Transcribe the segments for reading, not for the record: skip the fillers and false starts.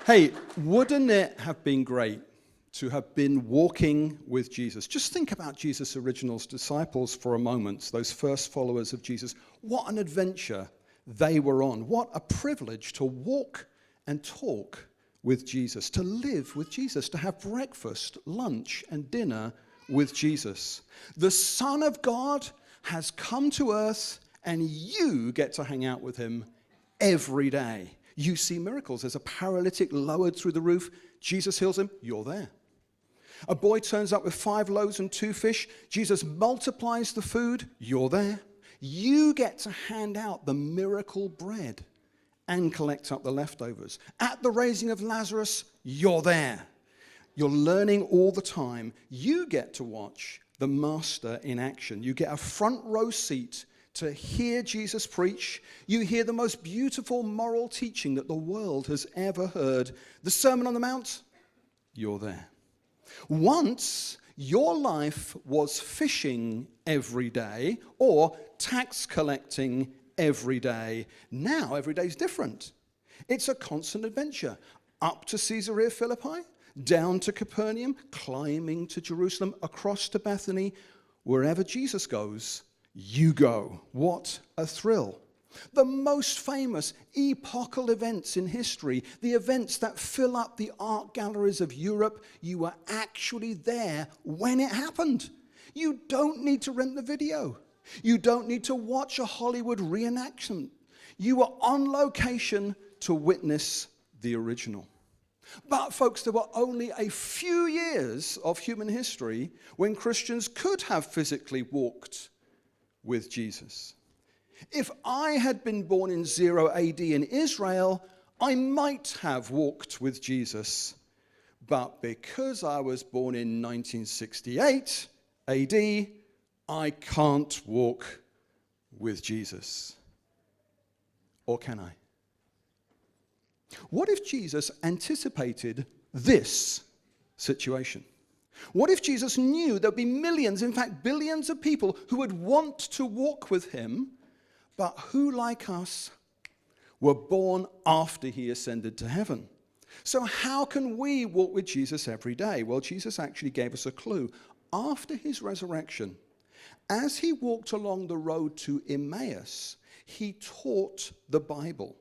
Hey, wouldn't it have been great to have been walking with Jesus? Just think about Jesus' original disciples for a moment, those first followers of Jesus. What an adventure they were on. What a privilege to walk and talk with Jesus, to live with Jesus, to have breakfast, lunch, and dinner with Jesus. The Son of God has come to earth, and you get to hang out with him every day. You see miracles. There's a paralytic lowered through the roof. Jesus heals him. You're there. A boy turns up with 5 loaves and 2 fish. Jesus multiplies the food. You're there. You get to hand out the miracle bread and collect up the leftovers. At the raising of Lazarus, you're there. You're learning all the time. You get to watch the Master in action. You get a front row seat to hear Jesus preach. You hear the most beautiful moral teaching that the world has ever heard. The Sermon on the Mount, you're there. Once, your life was fishing every day or tax collecting every day. Now, every day is different. It's a constant adventure. Up to Caesarea Philippi, down to Capernaum, climbing to Jerusalem, across to Bethany. Wherever Jesus goes, you go. What a thrill. The most famous epochal events in history, the events that fill up the art galleries of Europe, you were actually there when it happened. You don't need to rent the video. You don't need to watch a Hollywood reenactment. You were on location to witness the original. But folks, there were only a few years of human history when Christians could have physically walked with Jesus. If I had been born in 0 AD in Israel, I might have walked with Jesus. But because I was born in 1968 AD, I can't walk with Jesus. Or can I? What if Jesus anticipated this situation? What if Jesus knew there'd be millions, in fact billions of people who would want to walk with him, but who, like us, were born after he ascended to heaven? So how can we walk with Jesus every day? Well, Jesus actually gave us a clue. After his resurrection, as he walked along the road to Emmaus, he taught the Bible.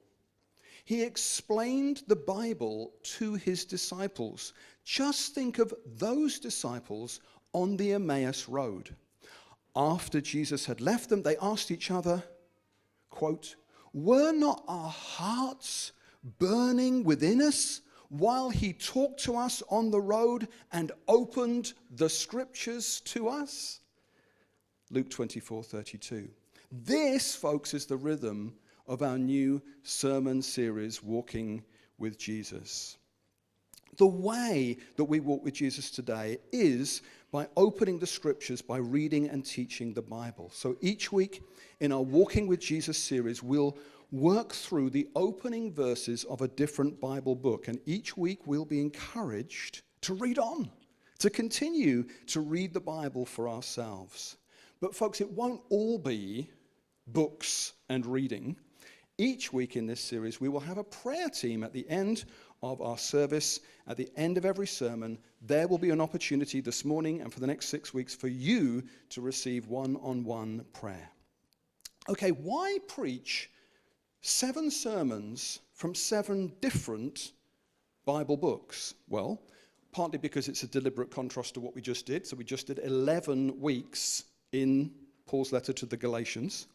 He explained the Bible to his disciples. Just think of those disciples on the Emmaus road. After Jesus had left them, they asked each other, quote, "Were not our hearts burning within us while he talked to us on the road and opened the scriptures to us?" Luke 24:32. This, folks, is the rhythm of our new sermon series, Walking with Jesus. The way that we walk with Jesus today is by opening the scriptures, by reading and teaching the Bible. So each week in our Walking with Jesus series, we'll work through the opening verses of a different Bible book. And each week we'll be encouraged to read on, to continue to read the Bible for ourselves. But folks, it won't all be books and reading. Each week in this series, we will have a prayer team at the end of our service. At the end of every sermon, there will be an opportunity this morning and for the next 6 weeks for you to receive one-on-one prayer. Okay, why preach 7 sermons from 7 different Bible books? Well, partly because it's a deliberate contrast to what we just did. So we just did 11 weeks in Paul's letter to the Galatians.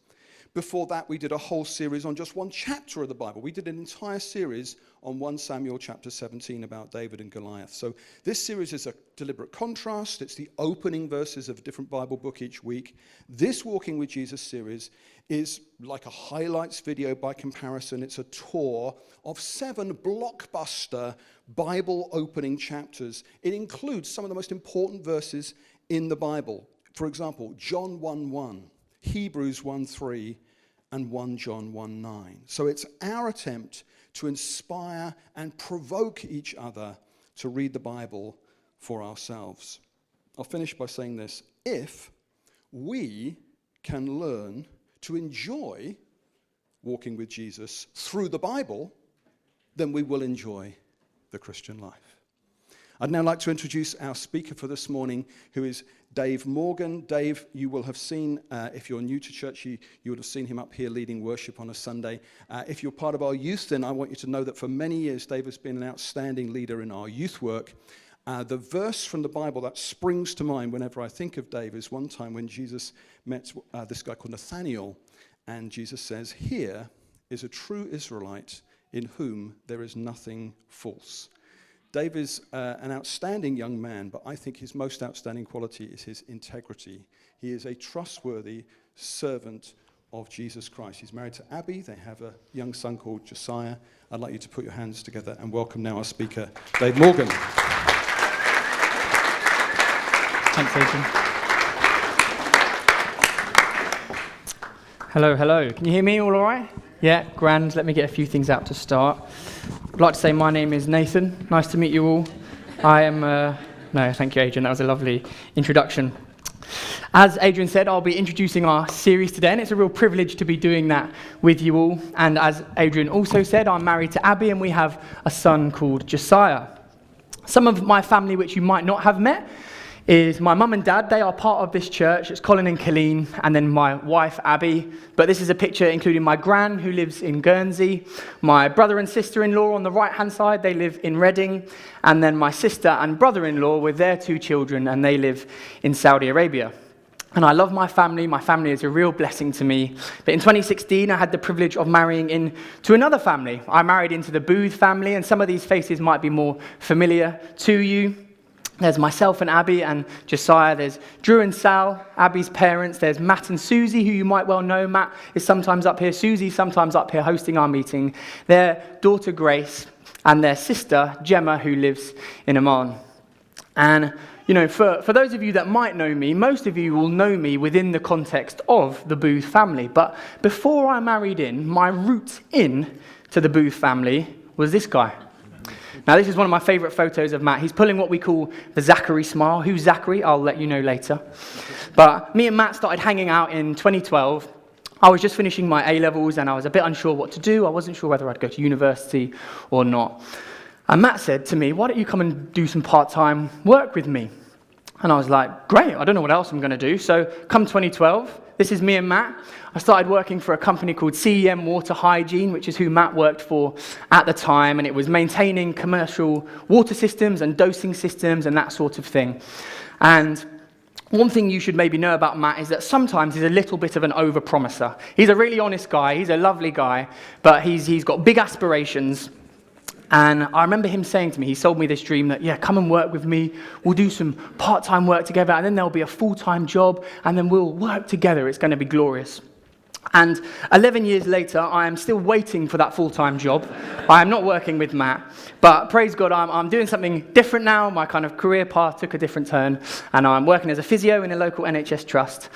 Before that, we did a whole series on just one chapter of the Bible. We did an entire series on 1 Samuel chapter 17 about David and Goliath. So this series is a deliberate contrast. It's the opening verses of a different Bible book each week. This Walking with Jesus series is like a highlights video by comparison. It's a tour of 7 blockbuster Bible opening chapters. It includes some of the most important verses in the Bible. For example, John 1:1. Hebrews 1:3 and 1 John 1:9. So it's our attempt to inspire and provoke each other to read the Bible for ourselves. I'll finish by saying this. If we can learn to enjoy walking with Jesus through the Bible, then we will enjoy the Christian life. I'd now like to introduce our speaker for this morning, who is Dave Morgan. Dave, you will have seen, if you're new to church, you would have seen him up here leading worship on a Sunday. If you're part of our youth, then I want you to know that for many years, Dave has been an outstanding leader in our youth work. The verse from the Bible that springs to mind whenever I think of Dave is one time when Jesus met this guy called Nathaniel, and Jesus says, "Here is a true Israelite in whom there is nothing false." Dave is an outstanding young man, but I think his most outstanding quality is his integrity. He is a trustworthy servant of Jesus Christ. He's married to Abby. They have a young son called Josiah. I'd like you to put your hands together and welcome now our speaker, Dave Morgan. Thanks, Adrian. Hello. Can you hear me all right? Yeah, grand. Let me get a few things out to start. I'd like to say my name is Nathan. Nice to meet you all. I am... No, thank you, Adrian. That was a lovely introduction. As Adrian said, I'll be introducing our series today, and it's a real privilege to be doing that with you all. And as Adrian also said, I'm married to Abby, and we have a son called Josiah. Some of my family, which you might not have met, is my mum and dad. They are part of this church. It's Colin and Colleen, and then my wife, Abby. But this is a picture including my gran, who lives in Guernsey, my brother and sister-in-law on the right-hand side, they live in Reading, and then my sister and brother-in-law with their 2 children, and they live in Saudi Arabia. And I love my family. My family is a real blessing to me. But in 2016, I had the privilege of marrying into another family. I married into the Booth family, and some of these faces might be more familiar to you. There's myself and Abby and Josiah. There's Drew and Sal, Abby's parents. There's Matt and Susie, who you might well know. Matt is sometimes up here. Susie's sometimes up here hosting our meeting. Their daughter, Grace, and their sister, Gemma, who lives in Oman. And, you know, for those of you that might know me, most of you will know me within the context of the Booth family. But before I married in, my route in to the Booth family was this guy. Now, this is one of my favourite photos of Matt. He's pulling what we call the Zachary smile. Who's Zachary? I'll let you know later. But me and Matt started hanging out in 2012. I was just finishing my A-levels, and I was a bit unsure what to do. I wasn't sure whether I'd go to university or not. And Matt said to me, "Why don't you come and do some part-time work with me?" And I was like, "Great, I don't know what else I'm going to do." So come 2012, this is me and Matt. I started working for a company called CEM Water Hygiene, which is who Matt worked for at the time, and it was maintaining commercial water systems and dosing systems and that sort of thing. And one thing you should maybe know about Matt is that sometimes he's a little bit of an overpromiser. He's a really honest guy, he's a lovely guy, but he's got big aspirations. And I remember him saying to me, he sold me this dream that, "Yeah, come and work with me. We'll do some part-time work together, and then there'll be a full-time job, and then we'll work together. It's going to be glorious." And 11 years later, I am still waiting for that full-time job. I am not working with Matt, but praise God, I'm doing something different now. My kind of career path took a different turn, and I'm working as a physio in a local NHS trust.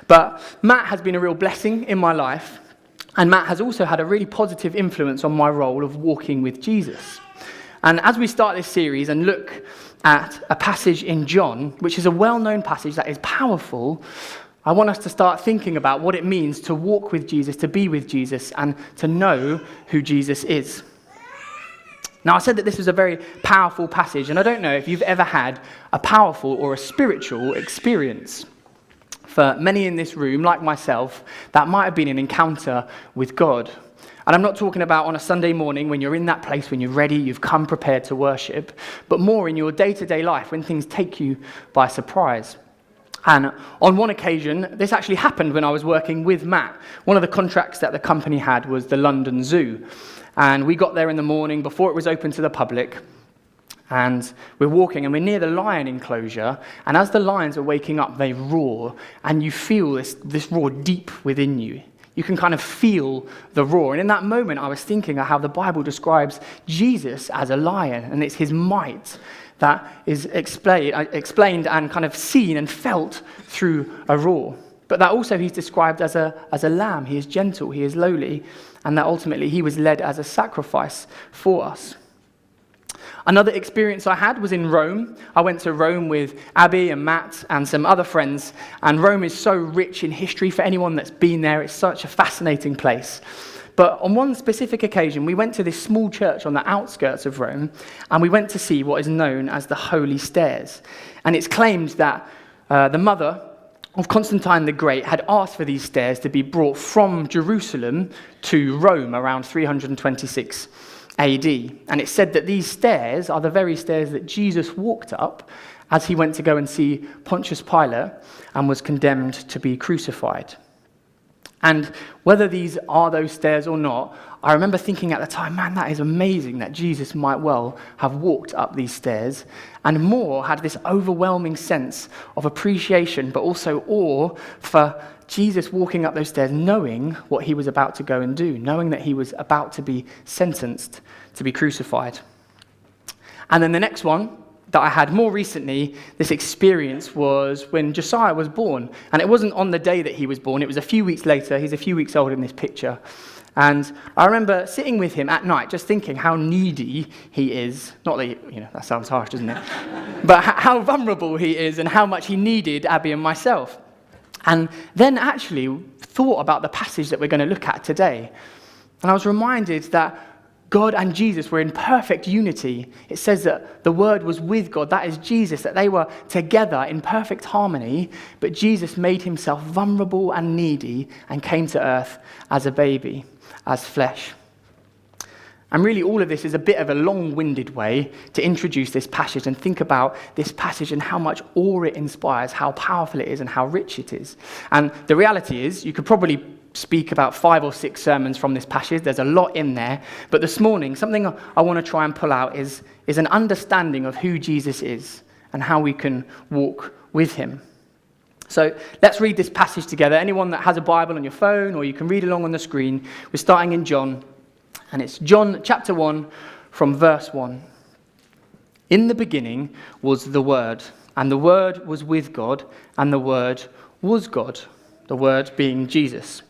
But Matt has been a real blessing in my life. And Matt has also had a really positive influence on my role of walking with Jesus. And as we start this series and look at a passage in John, which is a well-known passage that is powerful, I want us to start thinking about what it means to walk with Jesus, to be with Jesus, and to know who Jesus is. Now, I said that this was a very powerful passage, and I don't know if you've ever had a powerful or a spiritual experience. For many in this room, like myself, that might have been an encounter with God. And I'm not talking about on a Sunday morning when you're in that place, when you're ready, you've come prepared to worship, but more in your day-to-day life when things take you by surprise. And on one occasion, this actually happened when I was working with Matt. One of the contracts that the company had was the London Zoo. And we got there in the morning before it was open to the public. And we're walking, and we're near the lion enclosure, and as the lions are waking up, they roar, and you feel this roar deep within you. You can kind of feel the roar. And in that moment, I was thinking of how the Bible describes Jesus as a lion, and it's his might that is explained and kind of seen and felt through a roar. But that also he's described as a lamb. He is gentle, he is lowly, and that ultimately he was led as a sacrifice for us. Another experience I had was in Rome. I went to Rome with Abby and Matt and some other friends, and Rome is so rich in history for anyone that's been there. It's such a fascinating place. But on one specific occasion, we went to this small church on the outskirts of Rome, and we went to see what is known as the Holy Stairs. And it's claimed that the mother of Constantine the Great had asked for these stairs to be brought from Jerusalem to Rome around 326 AD. And it's said that these stairs are the very stairs that Jesus walked up as he went to go and see Pontius Pilate and was condemned to be crucified. And whether these are those stairs or not, I remember thinking at the time, man, that is amazing that Jesus might well have walked up these stairs, and more had this overwhelming sense of appreciation, but also awe for Jesus walking up those stairs, knowing what he was about to go and do, knowing that he was about to be sentenced to be crucified. And then the next one that I had more recently, this experience, was when Josiah was born. And it wasn't on the day that he was born, it was a few weeks later. He's a few weeks old in this picture. And I remember sitting with him at night, just thinking how needy he is. Not that, that sounds harsh, doesn't it? But how vulnerable he is and how much he needed Abby and myself. And then actually thought about the passage that we're going to look at today. And I was reminded that God and Jesus were in perfect unity. It says that the Word was with God, that is Jesus, that they were together in perfect harmony, but Jesus made himself vulnerable and needy and came to earth as a baby, as flesh. And really all of this is a bit of a long-winded way to introduce this passage and think about this passage and how much awe it inspires, how powerful it is and how rich it is. And the reality is, you could probably speak about 5 or 6 sermons from this passage. There's a lot in there. But this morning, something I want to try and pull out is an understanding of who Jesus is and how we can walk with him. So let's read this passage together. Anyone that has a Bible on your phone, or you can read along on the screen, we're starting in John. And it's John chapter 1 from verse 1. In the beginning was the Word, and the Word was with God, and the Word was God, the Word being Jesus.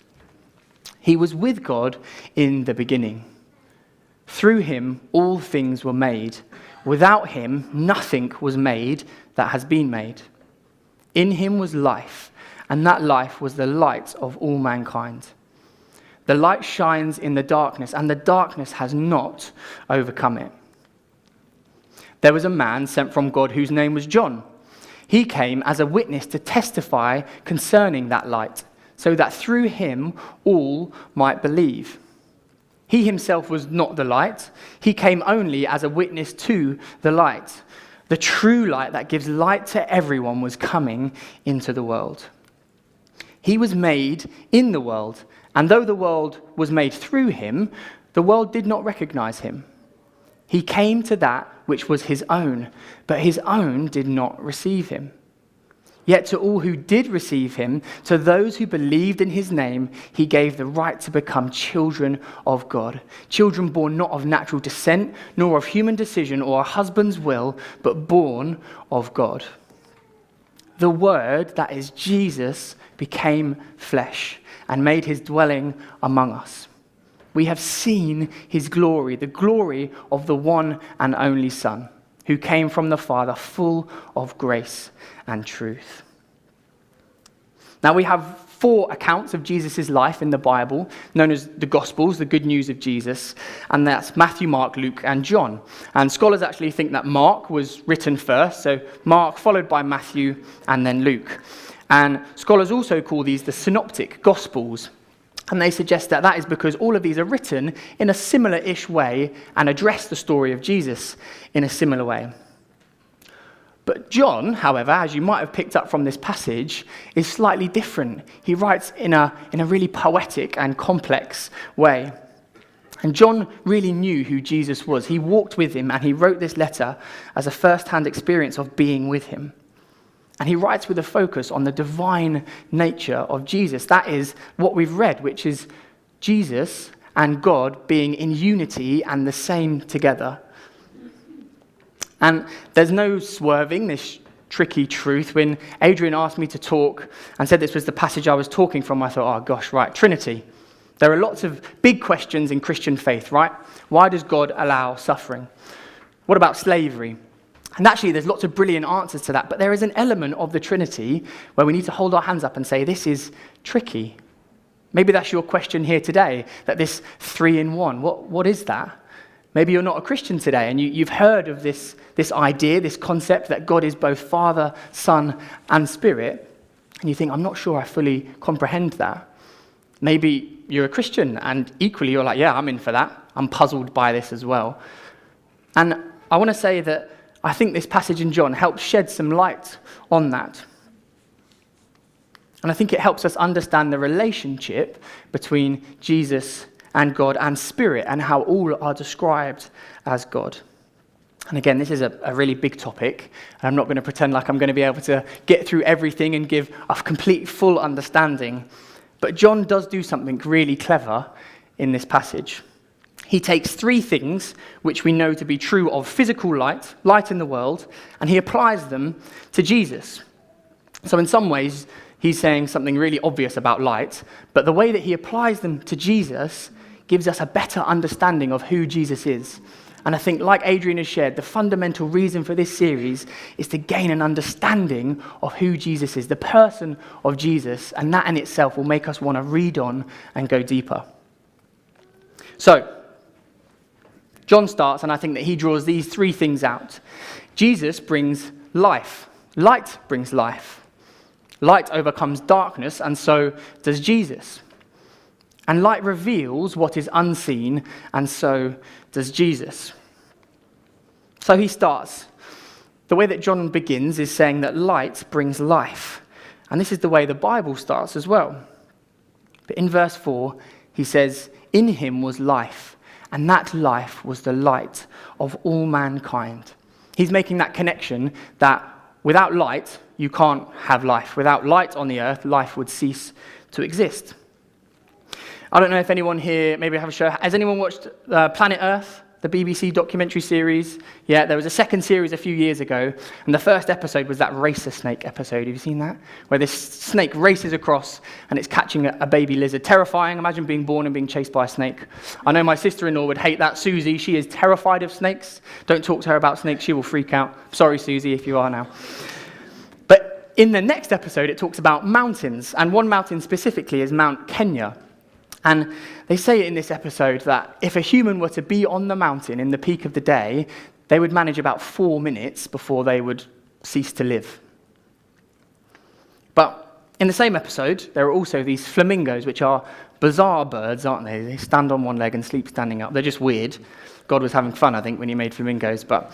He was with God in the beginning. Through him all things were made. Without him nothing was made that has been made. In him was life, and that life was the light of all mankind. The light shines in the darkness, and the darkness has not overcome it. There was a man sent from God whose name was John. He came as a witness to testify concerning that light, so that through him all might believe. He himself was not the light. He came only as a witness to the light. The true light that gives light to everyone was coming into the world. He was made in the world, and though the world was made through him, the world did not recognize him. He came to that which was his own, but his own did not receive him. Yet to all who did receive him, to those who believed in his name, he gave the right to become children of God. Children born not of natural descent, nor of human decision or a husband's will, but born of God. The Word, that is Jesus, became flesh and made his dwelling among us. We have seen his glory, the glory of the one and only Son, who came from the Father, full of grace and truth. Now we have 4 accounts of Jesus' life in the Bible, known as the Gospels, the good news of Jesus, and that's Matthew, Mark, Luke, and John. And scholars actually think that Mark was written first, so Mark followed by Matthew and then Luke. And scholars also call these the synoptic Gospels. And they suggest that that is because all of these are written in a similar-ish way and address the story of Jesus in a similar way. But John, however, as you might have picked up from this passage, is slightly different. He writes in a really poetic and complex way. And John really knew who Jesus was. He walked with him, and he wrote this letter as a first-hand experience of being with him. And he writes with a focus on the divine nature of Jesus. That is what we've read, which is Jesus and God being in unity and the same together. And there's no swerving this tricky truth. When Adrian asked me to talk and said this was the passage I was talking from, I thought, oh gosh, right, Trinity. There are lots of big questions in Christian faith, right? Why does God allow suffering? What about slavery? And actually, there's lots of brilliant answers to that, but there is an element of the Trinity where we need to hold our hands up and say, this is tricky. Maybe that's your question here today, that this 3-in-1, what is that? Maybe you're not a Christian today and you've heard of this idea, this concept that God is both Father, Son, and Spirit, and you think, I'm not sure I fully comprehend that. Maybe you're a Christian and equally you're like, yeah, I'm in for that. I'm puzzled by this as well. And I want to say that I think this passage in John helps shed some light on that. And I think it helps us understand the relationship between Jesus and God and Spirit and how all are described as God. And again, this is a really big topic. And I'm not going to pretend like I'm going to be able to get through everything and give a complete, full understanding. But John does do something really clever in this passage. He takes 3 things which we know to be true of physical light in the world, and he applies them to Jesus. So in some ways, he's saying something really obvious about light, but the way that he applies them to Jesus gives us a better understanding of who Jesus is. And I think, like Adrian has shared, the fundamental reason for this series is to gain an understanding of who Jesus is, the person of Jesus, and that in itself will make us want to read on and go deeper. So, John starts, and I think that he draws these 3 things out. Jesus brings life. Light brings life. Light overcomes darkness, and so does Jesus. And light reveals what is unseen, and so does Jesus. So he starts. The way that John begins is saying that light brings life. And this is the way the Bible starts as well. But in verse 4, he says, "In him was life, and that life was the light of all mankind." He's making that connection that without light, you can't have life. Without light on the earth, life would cease to exist. I don't know if anyone here, maybe I have a show. Has anyone watched Planet Earth, the BBC documentary series? Yeah, there was a second series a few years ago, and the first episode was that racer snake episode. Have you seen that? Where this snake races across, and it's catching a baby lizard. Terrifying. Imagine being born and being chased by a snake. I know my sister-in-law would hate that. Susie, she is terrified of snakes. Don't talk to her about snakes. She will freak out. Sorry, Susie, if you are now. But in the next episode, it talks about mountains, and one mountain specifically is Mount Kenya. And they say in this episode that if a human were to be on the mountain in the peak of the day, they would manage about 4 minutes before they would cease to live. But in the same episode, there are also these flamingos, which are bizarre birds, aren't they? They stand on one leg and sleep standing up. They're just weird. God was having fun, I think, when he made flamingos. But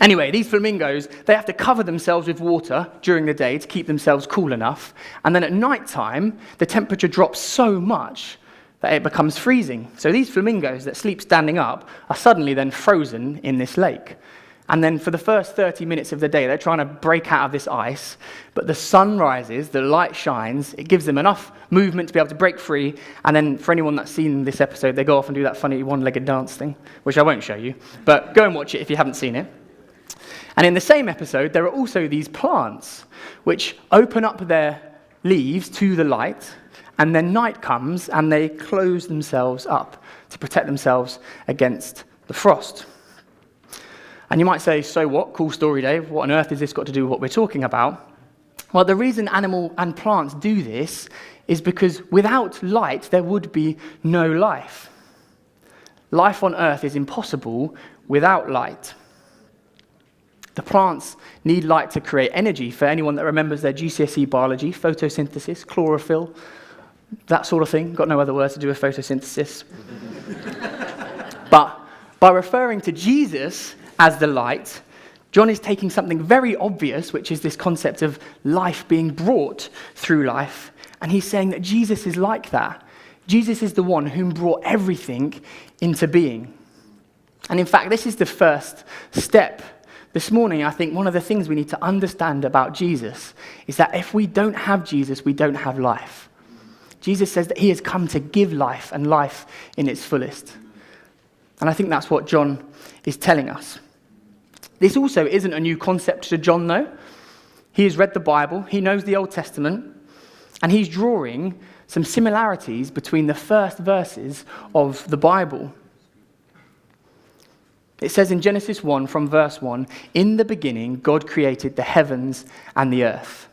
anyway, these flamingos, they have to cover themselves with water during the day to keep themselves cool enough. And then at night time, the temperature drops so much that it becomes freezing. So these flamingos that sleep standing up are suddenly then frozen in this lake. And then for the first 30 minutes of the day, they're trying to break out of this ice, but the sun rises, the light shines, it gives them enough movement to be able to break free, and then for anyone that's seen this episode, they go off and do that funny one-legged dance thing, which I won't show you, but go and watch it if you haven't seen it. And in the same episode, there are also these plants, which open up their leaves to the light, and then night comes and they close themselves up to protect themselves against the frost. And you might say, so what? Cool story, Dave. What on earth has this got to do with what we're talking about? Well, the reason animal and plants do this is because without light, there would be no life. Life on earth is impossible without light. The plants need light to create energy. For anyone that remembers their GCSE biology, photosynthesis, chlorophyll, that sort of thing. Got no other words to do with photosynthesis. But by referring to Jesus as the light, John is taking something very obvious, which is this concept of life being brought through life, and he's saying that Jesus is like that. Jesus is the one whom brought everything into being. And in fact, this is the first step. This morning, I think one of the things we need to understand about Jesus is that if we don't have Jesus, we don't have life. Jesus says that he has come to give life and life in its fullest. And I think that's what John is telling us. This also isn't a new concept to John, though. He has read the Bible, he knows the Old Testament, and he's drawing some similarities between the first verses of the Bible. It says in Genesis 1, from verse 1, "In the beginning, God created the heavens and the earth.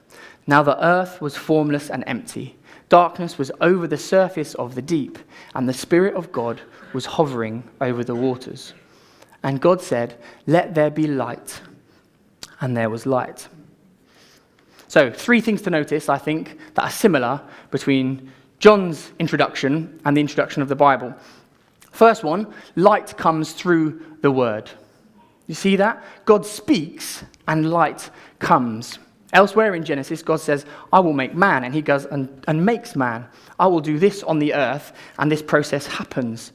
Now the earth was formless and empty. darkness was over the surface of the deep, and the Spirit of God was hovering over the waters. And God said, "Let there be light." And there was light. So, 3 things to notice, I think, that are similar between John's introduction and the introduction of the Bible. First one, light comes through the word. You see that? God speaks and light comes. Elsewhere in Genesis, God says, "I will make man," and he goes and makes man. "I will do this on the earth," and this process happens.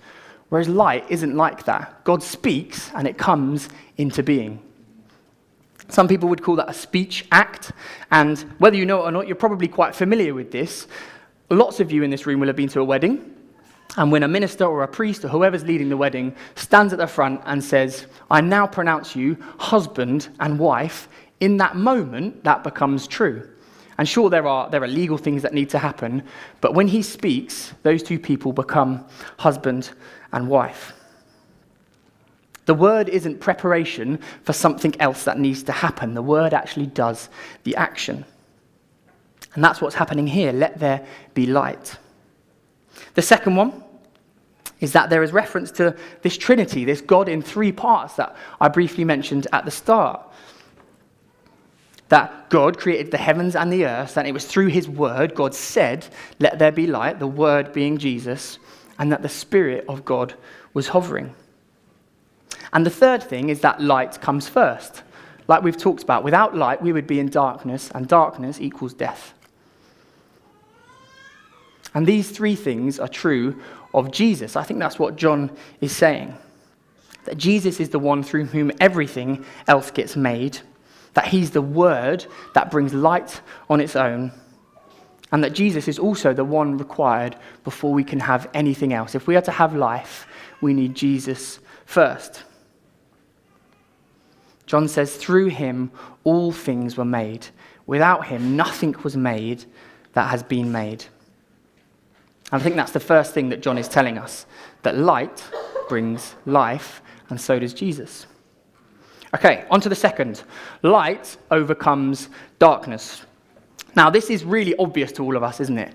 Whereas light isn't like that. God speaks and it comes into being. Some people would call that a speech act, and whether you know it or not, you're probably quite familiar with this. Lots of you in this room will have been to a wedding, and when a minister or a priest or whoever's leading the wedding stands at the front and says, "I now pronounce you husband and wife," in that moment, that becomes true. And sure, there are legal things that need to happen, but when he speaks, those 2 people become husband and wife. The word isn't preparation for something else that needs to happen. The word actually does the action. And that's what's happening here. Let there be light. The second one is that there is reference to this Trinity, this God in 3 parts that I briefly mentioned at the start. That God created the heavens and the earth, and it was through his word, God said, "Let there be light," the word being Jesus, and that the Spirit of God was hovering. And the third thing is that light comes first. Like we've talked about, without light, we would be in darkness, and darkness equals death. And these 3 things are true of Jesus. I think that's what John is saying. That Jesus is the one through whom everything else gets made. That he's the word that brings light on its own. And that Jesus is also the one required before we can have anything else. If we are to have life, we need Jesus first. John says, "Through him all things were made. Without him nothing was made that has been made." And I think that's the first thing that John is telling us, that light brings life, and so does Jesus. Okay, on to the second. Light overcomes darkness. Now, this is really obvious to all of us, isn't it?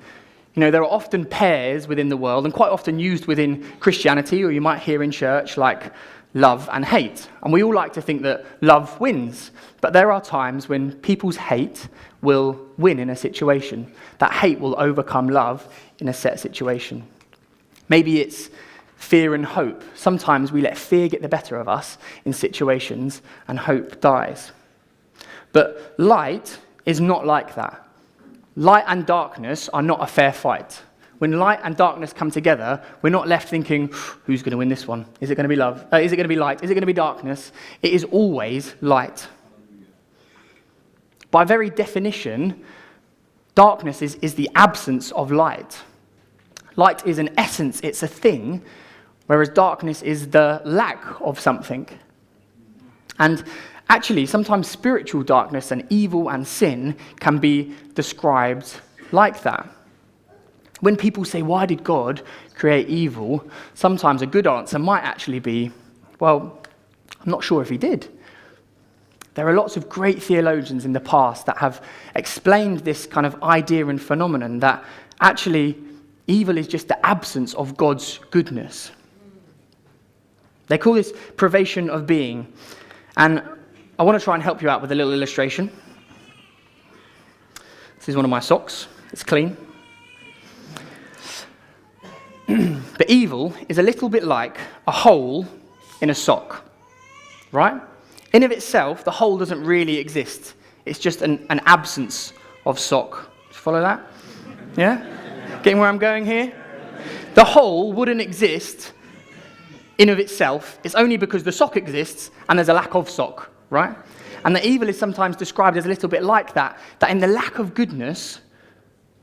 You know, there are often pairs within the world, and quite often used within Christianity, or you might hear in church, like love and hate. And we all like to think that love wins. But there are times when people's hate will win in a situation. That hate will overcome love in a set situation. Maybe it's fear and hope. Sometimes we let fear get the better of us in situations, and hope dies. But light is not like that. Light and darkness are not a fair fight. When light and darkness come together, we're not left thinking, who's going to win this one? Is it going to be love? Is it going to be light? Is it going to be darkness? It is always light. By very definition, darkness is the absence of light. Light is an essence, it's a thing, whereas darkness is the lack of something. And actually, sometimes spiritual darkness and evil and sin can be described like that. When people say, "Why did God create evil?" sometimes a good answer might actually be, well, I'm not sure if he did. There are lots of great theologians in the past that have explained this kind of idea and phenomenon that actually evil is just the absence of God's goodness. They call this privation of being. And I want to try and help you out with a little illustration. This is one of my socks. It's clean. But evil is a little bit like a hole in a sock, right? In of itself, the hole doesn't really exist. It's just an absence of sock. Do you follow that? Yeah? Getting where I'm going here? The hole wouldn't exist in of itself. It's only because the sock exists and there's a lack of sock, right? And the evil is sometimes described as a little bit like that, that in the lack of goodness,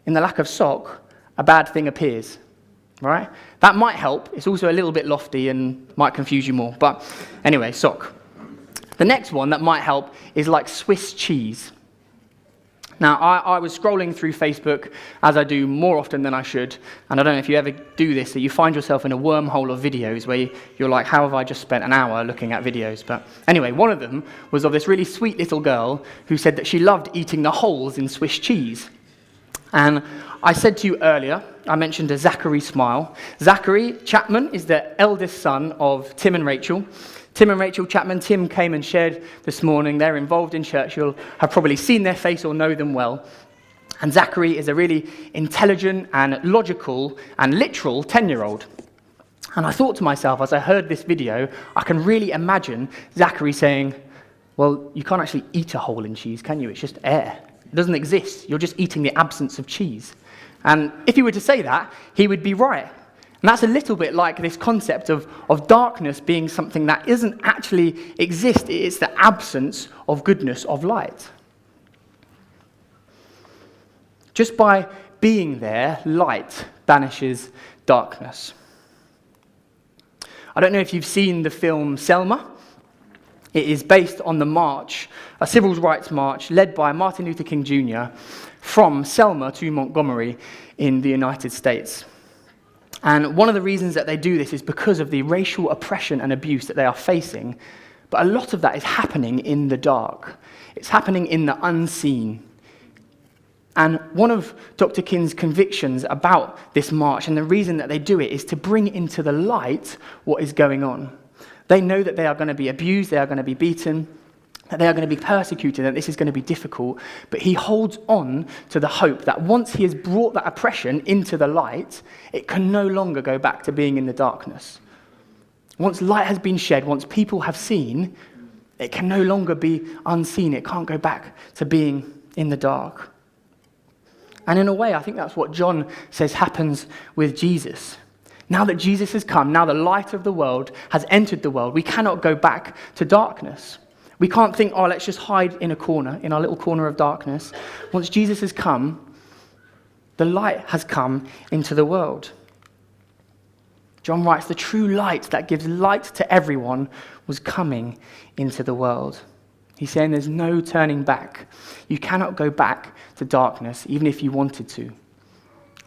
in the lack of sock, a bad thing appears. Right? That might help. It's also a little bit lofty and might confuse you more. But anyway, sock. The next one that might help is like Swiss cheese. Now, I was scrolling through Facebook, as I do more often than I should, and I don't know if you ever do this, that you find yourself in a wormhole of videos where you're like, how have I just spent an hour looking at videos? But anyway, one of them was of this really sweet little girl who said that she loved eating the holes in Swiss cheese. And I said to you earlier, I mentioned a Zachary smile. Zachary Chapman is the eldest son of Tim and Rachel. Tim and Rachel Chapman. Tim came and shared this morning. They're involved in church. You'll have probably seen their face or know them well. And Zachary is a really intelligent and logical and literal 10-year-old. And I thought to myself, as I heard this video, I can really imagine Zachary saying, well, you can't actually eat a hole in cheese, can you? It's just air. It doesn't exist. You're just eating the absence of cheese. And if he were to say that, he would be right. And that's a little bit like this concept of darkness being something that doesn't actually exist. It's the absence of goodness, of light. Just by being there, light banishes darkness. I don't know if you've seen the film Selma. It is based on the march, a civil rights march led by Martin Luther King Jr. from Selma to Montgomery in the United States. And one of the reasons that they do this is because of the racial oppression and abuse that they are facing. But a lot of that is happening in the dark. It's happening in the unseen. And one of Dr. King's convictions about this march, and the reason that they do it, is to bring into the light what is going on. They know that they are going to be abused, they are going to be beaten, that they are going to be persecuted, that this is going to be difficult. But he holds on to the hope that once he has brought that oppression into the light, it can no longer go back to being in the darkness. Once light has been shed, once people have seen, it can no longer be unseen. It can't go back to being in the dark. And in a way, I think that's what John says happens with Jesus. Now that Jesus has come, now the light of the world has entered the world, we cannot go back to darkness. We can't think, oh, let's just hide in a corner, in our little corner of darkness. Once Jesus has come, the light has come into the world. John writes, the true light that gives light to everyone was coming into the world. He's saying there's no turning back. You cannot go back to darkness, even if you wanted to.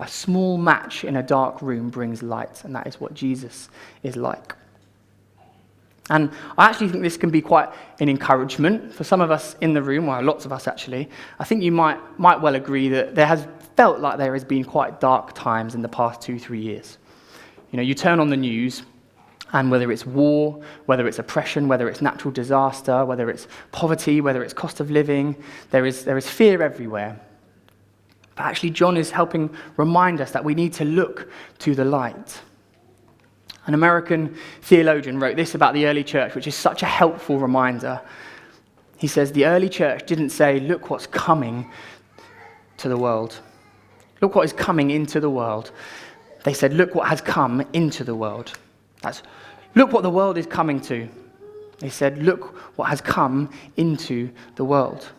A small match in a dark room brings light, and that is what Jesus is like. And I actually think this can be quite an encouragement for some of us in the room, well, lots of us actually. I think you might well agree that there has felt like there has been quite dark times in the past 2-3 years. You know, you turn on the news, and whether it's war, whether it's oppression, whether it's natural disaster, whether it's poverty, whether it's cost of living, there is fear everywhere. But actually, John is helping remind us that we need to look to the light. An American theologian wrote this about the early church, which is such a helpful reminder. He says, the early church didn't say, look what's coming to the world. Look what is coming into the world. They said, look what has come into the world. That's, look what the world is coming to. They said, look what has come into the world.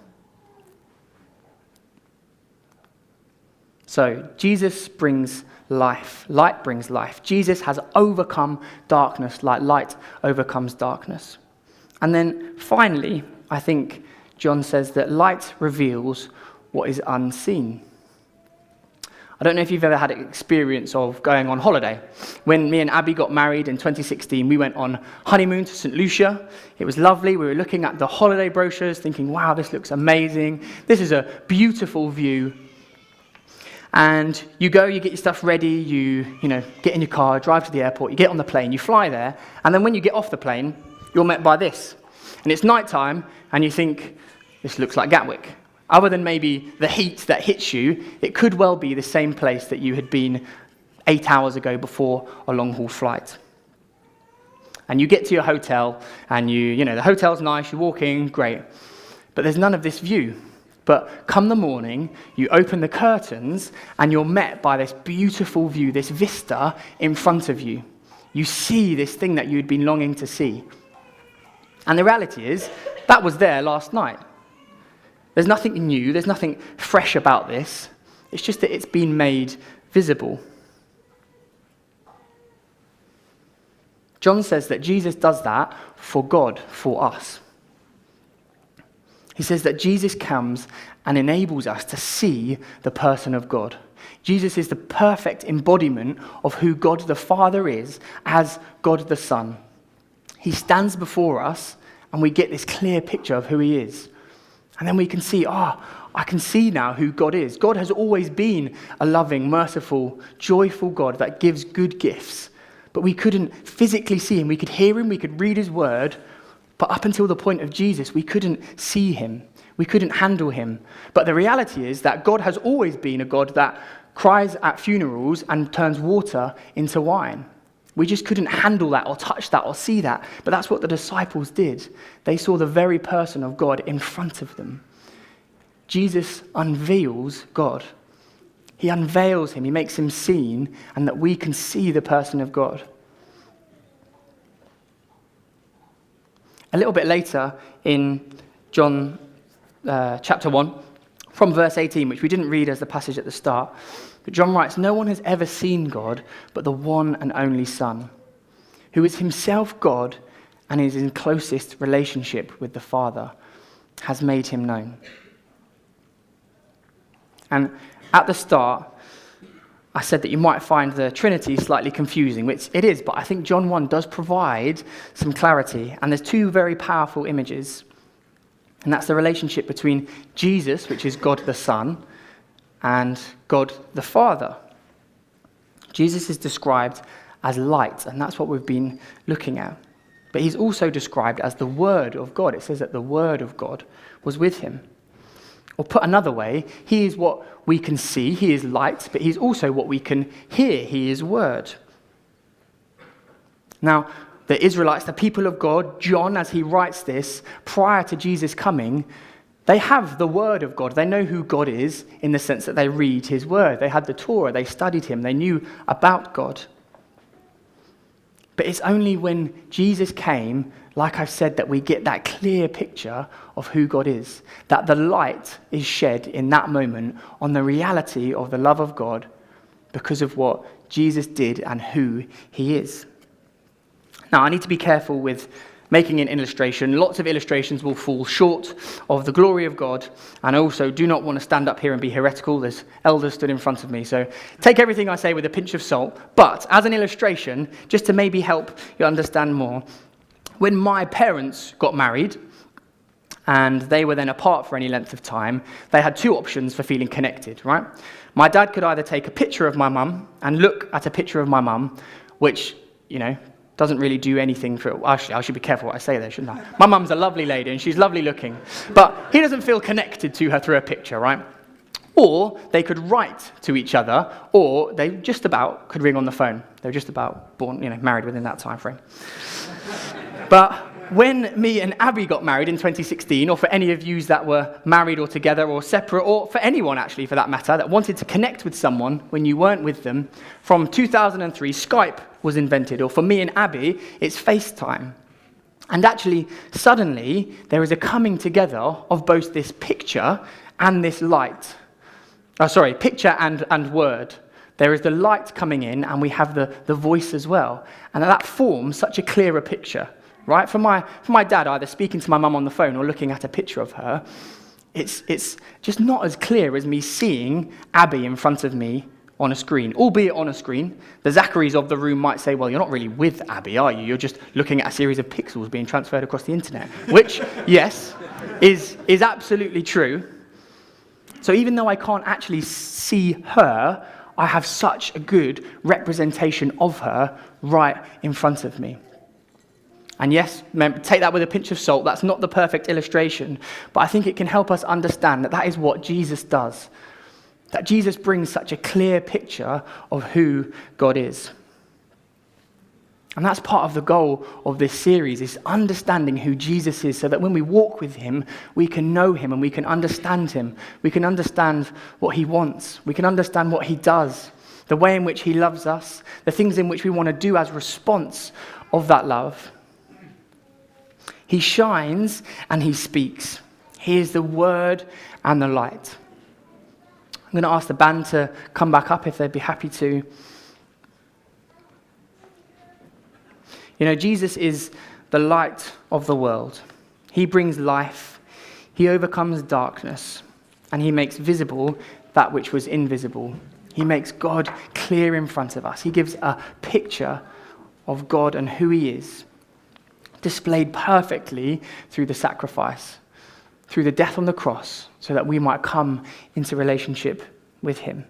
So, Jesus brings life. Light brings life. Jesus has overcome darkness like light overcomes darkness. And then finally, I think John says that light reveals what is unseen. I don't know if you've ever had an experience of going on holiday. When me and Abby got married in 2016, we went on honeymoon to St. Lucia. It was lovely. We were looking at the holiday brochures thinking, wow, this looks amazing. This is a beautiful view. And you go, you get your stuff ready, you get in your car, drive to the airport, you get on the plane, you fly there, and then when you get off the plane, you're met by this. And it's nighttime, and you think, this looks like Gatwick. Other than maybe the heat that hits you, it could well be the same place that you had been 8 hours ago before a long-haul flight. And you get to your hotel, and the hotel's nice, you walk in, great. But there's none of this view. But come the morning, you open the curtains, and you're met by this beautiful view, this vista in front of you. You see this thing that you'd been longing to see. And the reality is, that was there last night. There's nothing new, there's nothing fresh about this. It's just that it's been made visible. John says that Jesus does that for God, for us. He says that Jesus comes and enables us to see the person of God. Jesus is the perfect embodiment of who God the Father is as God the Son. He stands before us and we get this clear picture of who he is. And then we can see, I I can see now who God is. God has always been a loving, merciful, joyful God that gives good gifts. But we couldn't physically see him. We could hear him, we could read his word, but up until the point of Jesus, we couldn't see him. We couldn't handle him. But the reality is that God has always been a God that cries at funerals and turns water into wine. We just couldn't handle that or touch that or see that. But that's what the disciples did. They saw the very person of God in front of them. Jesus unveils God. He unveils him. He makes him seen, and that we can see the person of God. A little bit later in John chapter 1, from verse 18, which we didn't read as the passage at the start, but John writes, "No one has ever seen God but the one and only Son, who is himself God and is in closest relationship with the Father, has made him known." And at the start, I said that you might find the Trinity slightly confusing, which it is, but I think John 1 does provide some clarity. And there's two very powerful images. And that's the relationship between Jesus, which is God the Son, and God the Father. Jesus is described as light, and that's what we've been looking at. But he's also described as the Word of God. It says that the Word of God was with him. Or put another way, he is what we can see, he is light, but he's also what we can hear, he is Word. Now, the Israelites, the people of God, John, as he writes this, prior to Jesus coming, they have the Word of God. They know who God is in the sense that they read his Word. They had the Torah, they studied him, they knew about God. But it's only when Jesus came, like I've said, that we get that clear picture of who God is, that the light is shed in that moment on the reality of the love of God because of what Jesus did and who he is. Now, I need to be careful with making an illustration. Lots of illustrations will fall short of the glory of God, and I also do not want to stand up here and be heretical. There's elders stood in front of me, so take everything I say with a pinch of salt. But as an illustration, just to maybe help you understand more, when my parents got married, and they were then apart for any length of time, they had two options for feeling connected, right? My dad could either take a picture of my mum and look at a picture of my mum, which, doesn't really do anything for it. Actually, I should be careful what I say there, shouldn't I? My mum's a lovely lady, and she's lovely looking. But he doesn't feel connected to her through a picture, right? Or they could write to each other, or they just about could ring on the phone. They were just about born, married within that time frame. But when me and Abby got married in 2016, or for any of you that were married or together or separate, or for anyone actually for that matter, that wanted to connect with someone when you weren't with them, from 2003, Skype was invented, or for me and Abby, it's FaceTime. And actually, suddenly, there is a coming together of both this picture and this light. Picture and word. There is the light coming in, and we have the voice as well. And that forms such a clearer picture, right? For my dad, either speaking to my mum on the phone or looking at a picture of her, it's just not as clear as me seeing Abby in front of me on a screen, albeit on a screen. The Zacharys of the room might say, well, you're not really with Abby, are you? You're just looking at a series of pixels being transferred across the internet, which, yes, is absolutely true. So even though I can't actually see her, I have such a good representation of her right in front of me. And yes, take that with a pinch of salt. That's not the perfect illustration, but I think it can help us understand that is what Jesus does. That Jesus brings such a clear picture of who God is. And that's part of the goal of this series, is understanding who Jesus is, so that when we walk with him, we can know him and we can understand him. We can understand what he wants. We can understand what he does, the way in which he loves us, the things in which we want to do as response of that love. He shines and he speaks. He is the word and the light. I'm going to ask the band to come back up if they'd be happy to. Jesus is the light of the world. He brings life. He overcomes darkness. And he makes visible that which was invisible. He makes God clear in front of us. He gives a picture of God and who he is, displayed perfectly through the sacrifice, through the death on the cross so that we might come into relationship with him.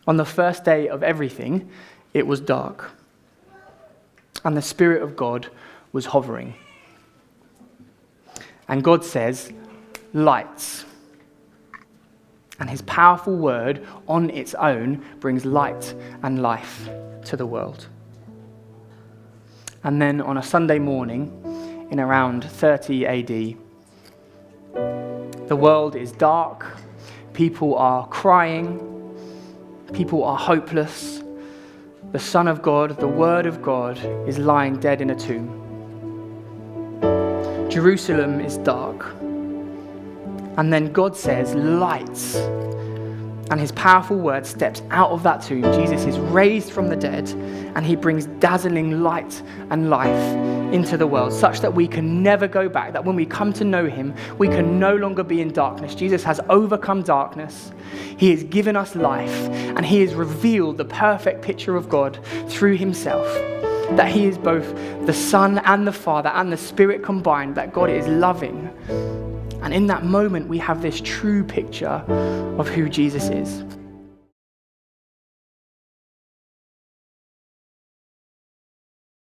On the first day of everything, it was dark, and the Spirit of God was hovering. And God says, lights. And his powerful word on its own brings light and life to the world. And then on a Sunday morning, in around 30 AD, the world is dark, people are crying, people are hopeless. The Son of God, the Word of God, is lying dead in a tomb. Jerusalem is dark. And then God says, lights. And his powerful word steps out of that tomb. Jesus is raised from the dead, and he brings dazzling light and life into the world, such that we can never go back, that when we come to know him, we can no longer be in darkness. Jesus has overcome darkness. He has given us life, and he has revealed the perfect picture of God through himself, that he is both the Son and the Father and the Spirit combined, that God is loving. And in that moment, we have this true picture of who Jesus is.